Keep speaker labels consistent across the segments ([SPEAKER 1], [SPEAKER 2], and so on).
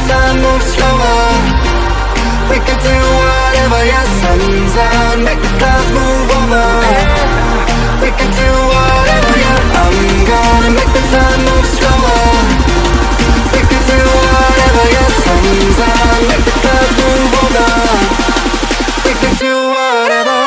[SPEAKER 1] time move slower. We could do whatever, yeah, sun's out, make the clouds move over. We could do whatever, yeah, I'm gonna make the time move slower. We could do whatever, yeah, sun's out, make the clouds move over. We could do whatever.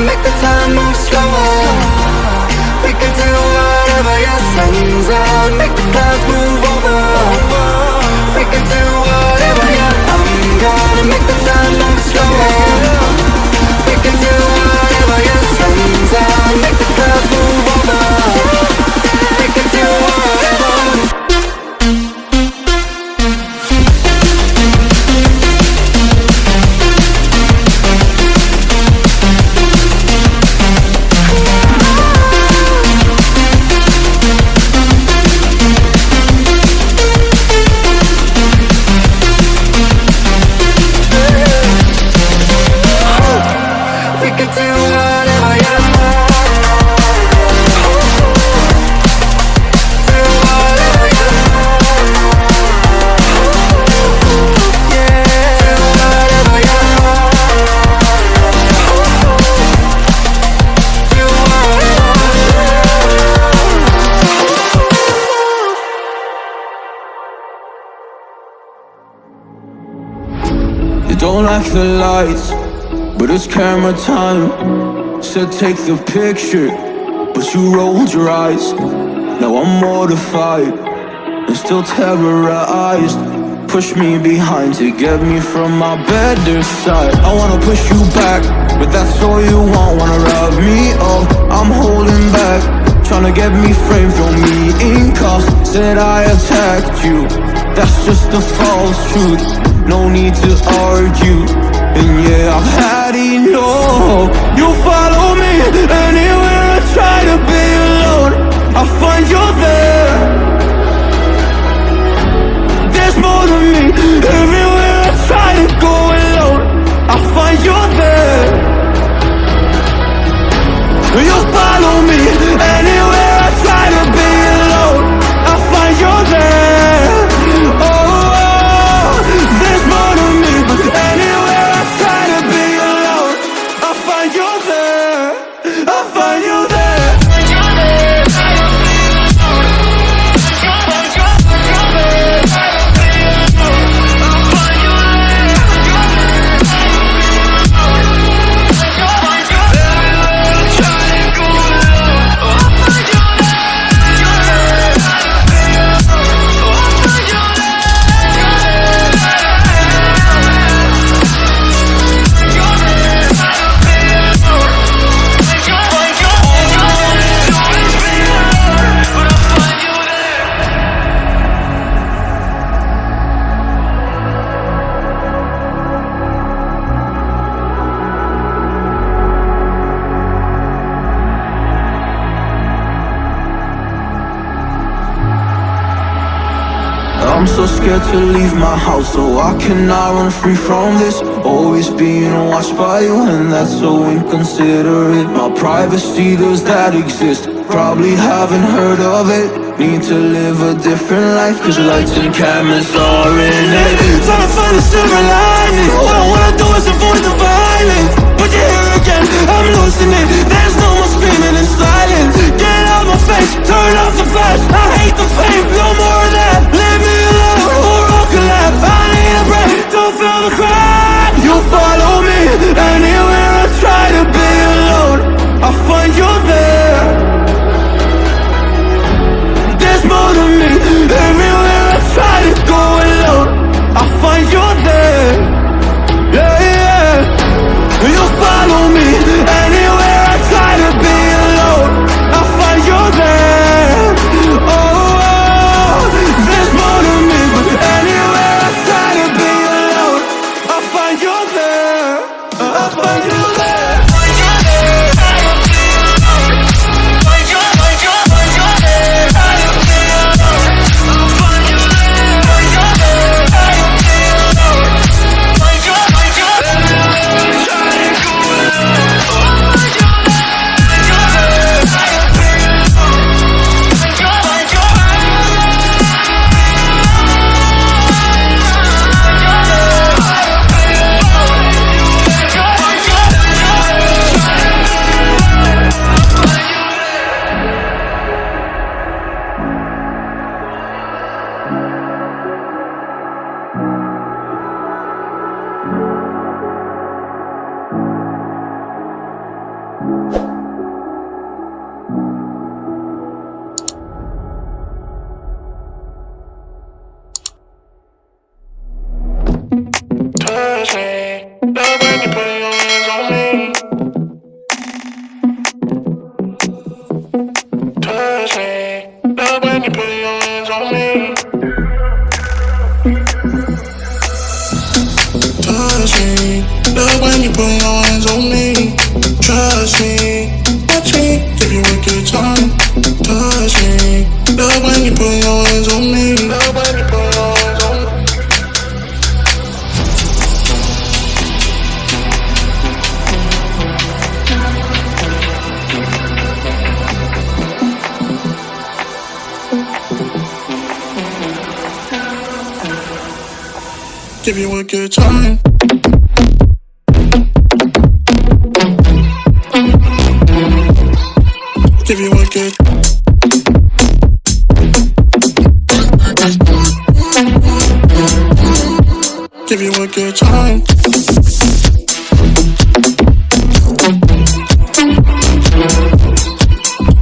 [SPEAKER 1] Make the time move slower. We could do whatever, yeah, sun's out, make the clouds move over. We could do whatever, yeah, I'm gonna make the time move slower. We could do whatever, yeah, sun's out, make the clouds move over. We could do whatever.
[SPEAKER 2] Don't like the lights, but it's camera time. Said take the picture, but you rolled your eyes. Now I'm mortified and still terrorized. Push me behind to get me from my better side. I wanna push you back, but that's all you want. Wanna rub me up, I'm holding back. Tryna get me framed, throw me in cuffs. Said I attacked you, that's just a false truth. No need to argue, and yeah, I've had enough. You follow me anywhere I try to be alone, I find you there. There's more to me, everywhere I try to go alone, I find you there. You follow me anywhere I try to be alone, I find you there. There's more to me, but anywhere I try to be alone, I find you there, I find you there. I'm so scared to leave my house, so I cannot run free from this. Always being watched by you, and that's so inconsiderate. My privacy, does that exist? Probably haven't heard of it. Need to live a different life, cause lights and cameras are in it. Trying to find a silver lining. All I wanna do is avoid the violence, but you're here again, I'm losing it. There's no more screaming in silence.
[SPEAKER 1] Touch me, love when you put your hands on me. Touch me, love when you put your hands on me. Trust me, watch me, give you a good time. Touch me, love when you put your hands on me. Love when you put your hands on me. Give you a good time. Give you a good. Give you a good time.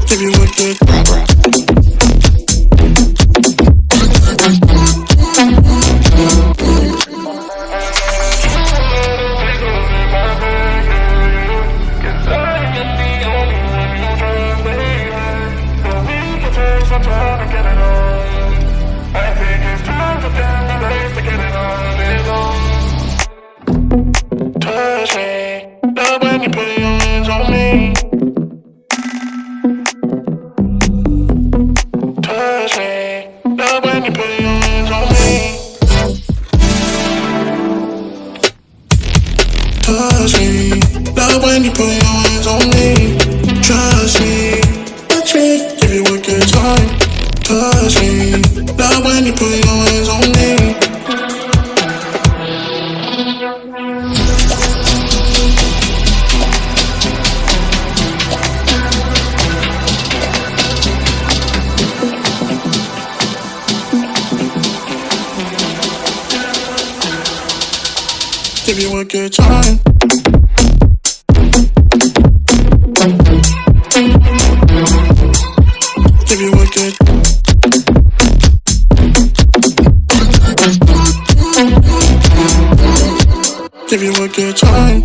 [SPEAKER 1] Give you a good. Touch me, love when you put your hands on me. Touch me, love when you put your hands on me. Touch me, love when you put your hands on me. Trust me, watch me, give you a good time. Touch me, love when you put your hands on me. Give you a good time. Give you a good. Give you a good time.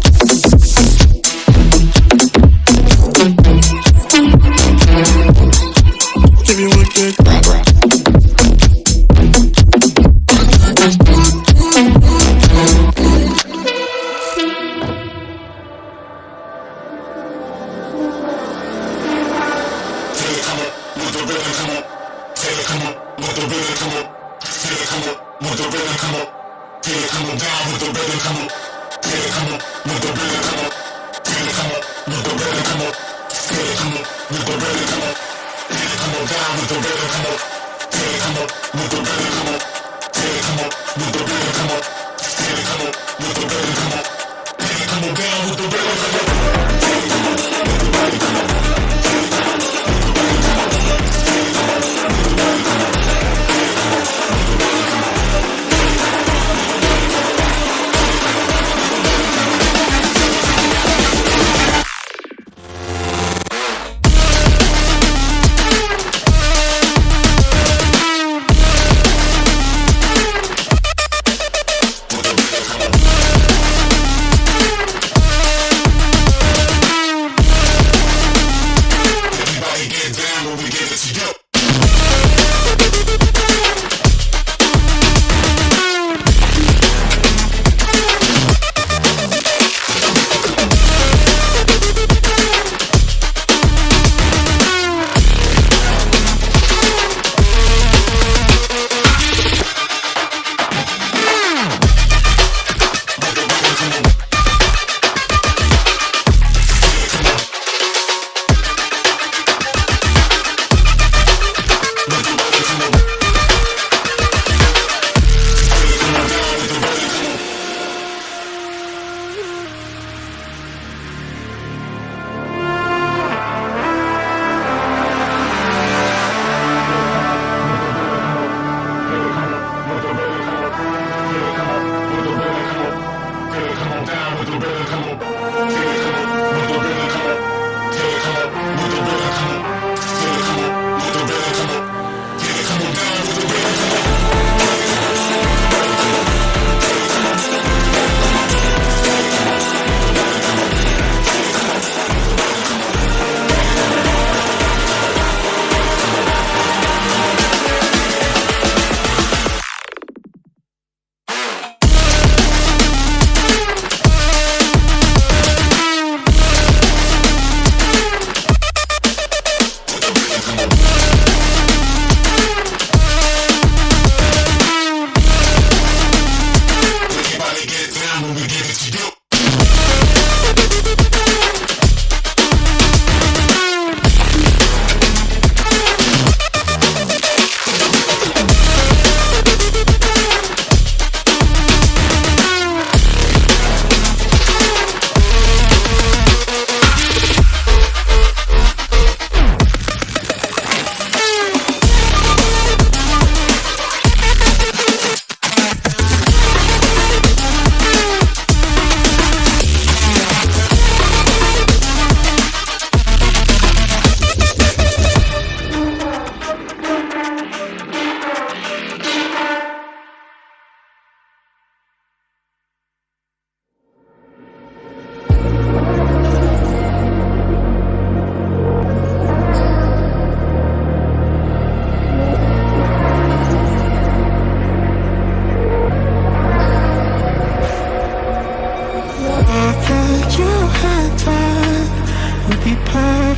[SPEAKER 1] Give you a good.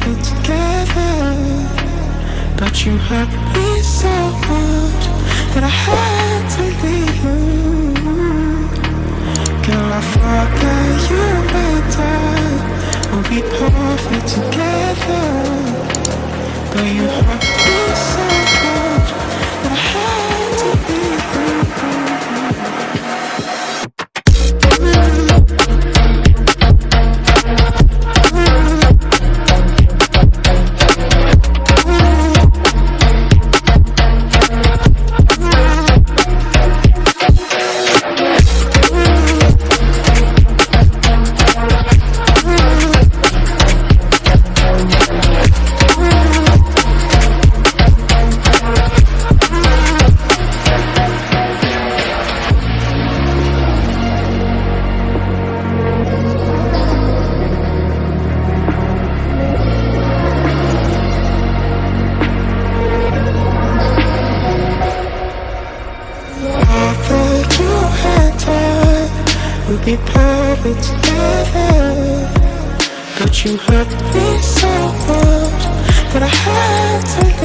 [SPEAKER 2] perfect together, but you hurt me so much that I had to leave you. Girl, I thought that you and I would be perfect together, but you hurt me so much that I had to leave you. Be perfect together, but you hurt me so much that I had to leave.